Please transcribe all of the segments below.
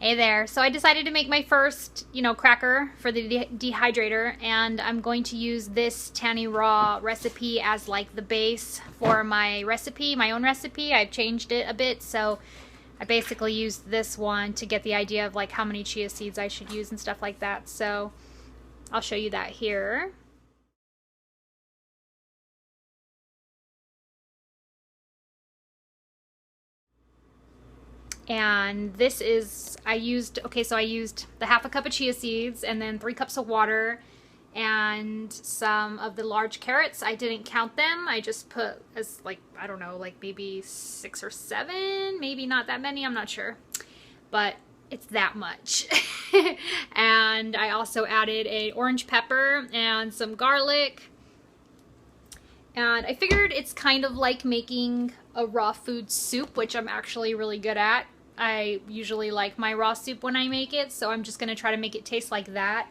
Hey there. So I decided to make my first, cracker for the dehydrator, and I'm going to use this TannyRaw recipe as like the base for my recipe, my own recipe. I've changed it a bit, so I basically used this one to get the idea of like how many chia seeds I should use and stuff like that. So I'll show you that here. And this is, I used the half a cup of chia seeds and then 3 cups of water and some of the large carrots. I didn't count them. I just put as like, I don't know, like maybe 6 or 7, maybe not that many, I'm not sure. But it's that much. And I also added an orange pepper and some garlic. And I figured it's kind of like making a raw food soup, which I'm actually really good at. I usually like my raw soup when I make it, so I'm just going to try to make it taste like that.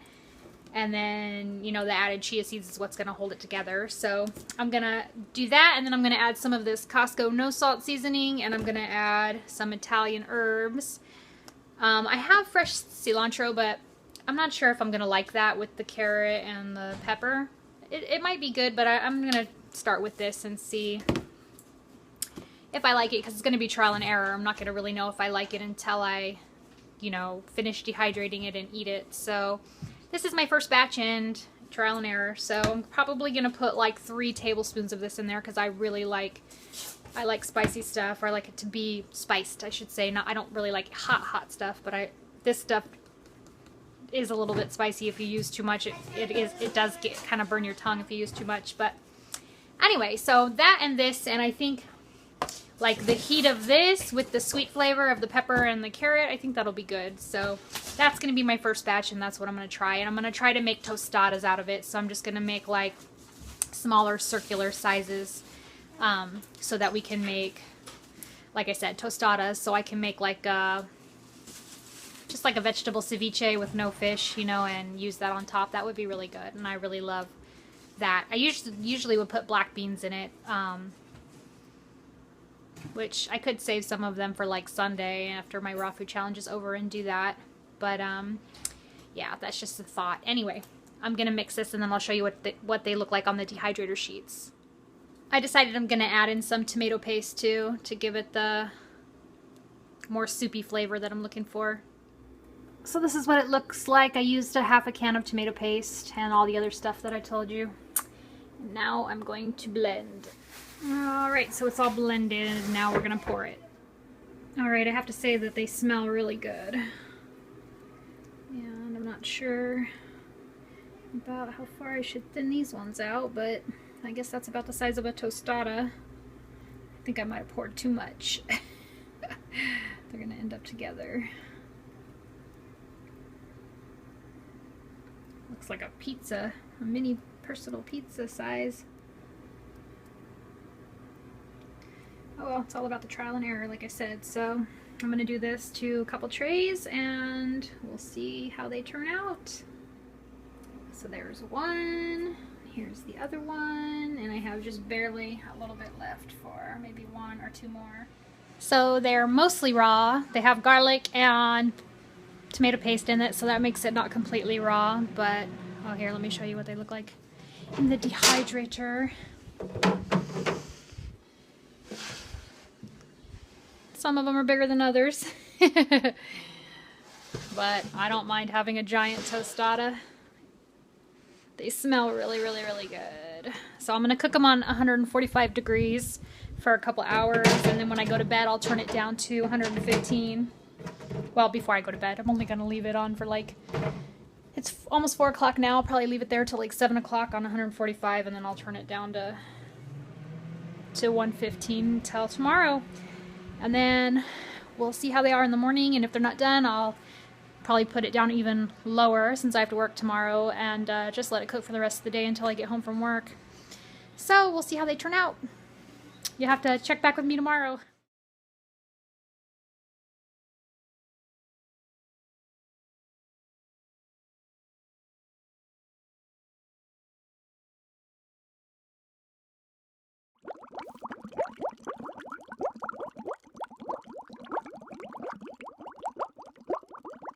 And then, the added chia seeds is what's going to hold it together. So I'm going to do that, and then I'm going to add some of this Costco no salt seasoning, and I'm going to add some Italian herbs. I have fresh cilantro, but I'm not sure if I'm going to like that with the carrot and the pepper. It might be good, but I'm going to start with this and see if I like it, because it's going to be trial and error. I'm not going to really know if I like it until I, finish dehydrating it and eat it. So this is my first batch and trial and error. So I'm probably going to put like 3 tablespoons of this in there, because I like spicy stuff, or I like it to be spiced, I should say. I don't really like hot stuff, but this stuff is a little bit spicy if you use too much. It does kind of burn your tongue if you use too much. But anyway, so that and this, and I think like the heat of this with the sweet flavor of the pepper and the carrot, I think that'll be good. So that's going to be my first batch, and that's what I'm going to try. And I'm going to try to make tostadas out of it. So I'm just going to make like smaller circular sizes, so that we can make, like I said, tostadas. So I can make like just like a vegetable ceviche with no fish, and use that on top. That would be really good, and I really love that. I usually would put black beans in it, which I could save some of them for like Sunday after my raw food challenge is over and do that. But yeah, that's just a thought. Anyway, I'm gonna mix this, and then I'll show you what they look like on the dehydrator sheets. I decided I'm gonna add in some tomato paste too, to give it the more soupy flavor that I'm looking for. So this is what it looks like. I used a half a can of tomato paste and all the other stuff that I told you. Now I'm going to blend. Alright, so it's all blended, and now we're going to pour it. Alright, I have to say that they smell really good. And I'm not sure about how far I should thin these ones out, but I guess that's about the size of a tostada. I think I might have poured too much. They're going to end up together. Looks like a pizza, a mini personal pizza size. Oh well, it's all about the trial and error, like I said. So I'm going to do this to a couple trays, and we'll see how they turn out. So there's one, here's the other one, and I have just barely a little bit left for maybe 1 or 2 more. So they're mostly raw. They have garlic and tomato paste in it, so that makes it not completely raw. But oh, here, let me show you what they look like in the dehydrator. Some of them are bigger than others. But I don't mind having a giant tostada. They smell really, really, really good. So I'm going to cook them on 145 degrees for a couple hours, and then when I go to bed, I'll turn it down to 115. Well, before I go to bed, I'm only going to leave it on for like, it's almost 4 o'clock now. I'll probably leave it there till like 7 o'clock on 145, and then I'll turn it down to 115 till tomorrow. And then we'll see how they are in the morning, and if they're not done, I'll probably put it down even lower since I have to work tomorrow, and just let it cook for the rest of the day until I get home from work. So we'll see how they turn out. You have to check back with me tomorrow.